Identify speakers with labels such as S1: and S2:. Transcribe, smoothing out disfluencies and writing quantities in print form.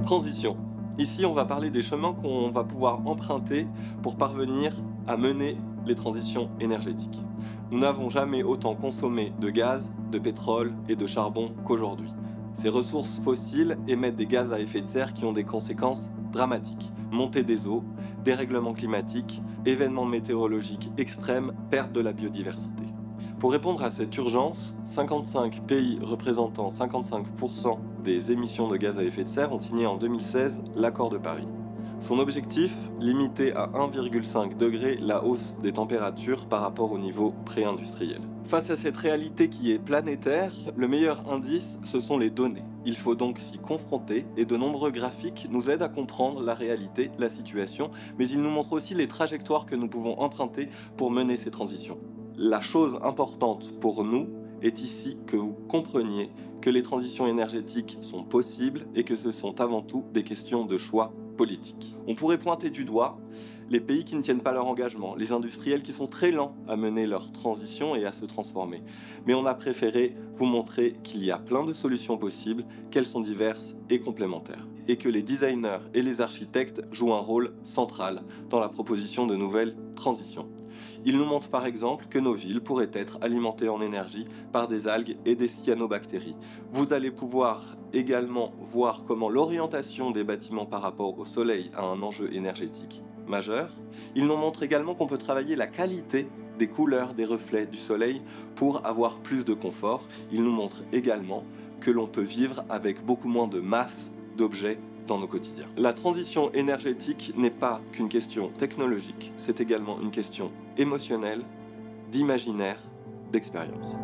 S1: Transition. Ici, on va parler des chemins qu'on va pouvoir emprunter pour parvenir à mener les transitions énergétiques. Nous n'avons jamais autant consommé de gaz, de pétrole et de charbon qu'aujourd'hui. Ces ressources fossiles émettent des gaz à effet de serre qui ont des conséquences dramatiques. Montée des eaux, dérèglement climatique, événements météorologiques extrêmes, perte de la biodiversité. Pour répondre à cette urgence, 55 pays représentant 55% des émissions de gaz à effet de serre ont signé en 2016 l'accord de Paris. Son objectif, limiter à 1,5 degré la hausse des températures par rapport au niveau pré-industriel. Face à cette réalité qui est planétaire, le meilleur indice, ce sont les données. Il faut donc s'y confronter et de nombreux graphiques nous aident à comprendre la réalité, la situation, mais ils nous montrent aussi les trajectoires que nous pouvons emprunter pour mener ces transitions. La chose importante pour nous est ici que vous compreniez que les transitions énergétiques sont possibles et que ce sont avant tout des questions de choix politique. On pourrait pointer du doigt les pays qui ne tiennent pas leur engagement, les industriels qui sont très lents à mener leur transition et à se transformer. Mais on a préféré vous montrer qu'il y a plein de solutions possibles, qu'elles sont diverses et complémentaires, et que les designers et les architectes jouent un rôle central dans la proposition de nouvelles transitions. Ils nous montrent par exemple que nos villes pourraient être alimentées en énergie par des algues et des cyanobactéries. Vous allez pouvoir également voir comment l'orientation des bâtiments par rapport au soleil a un enjeu énergétique majeur. Ils nous montrent également qu'on peut travailler la qualité des couleurs des reflets du soleil pour avoir plus de confort. Ils nous montrent également que l'on peut vivre avec beaucoup moins de masse d'objets dans nos quotidiens. La transition énergétique n'est pas qu'une question technologique, c'est également une question émotionnelle, d'imaginaire, d'expérience.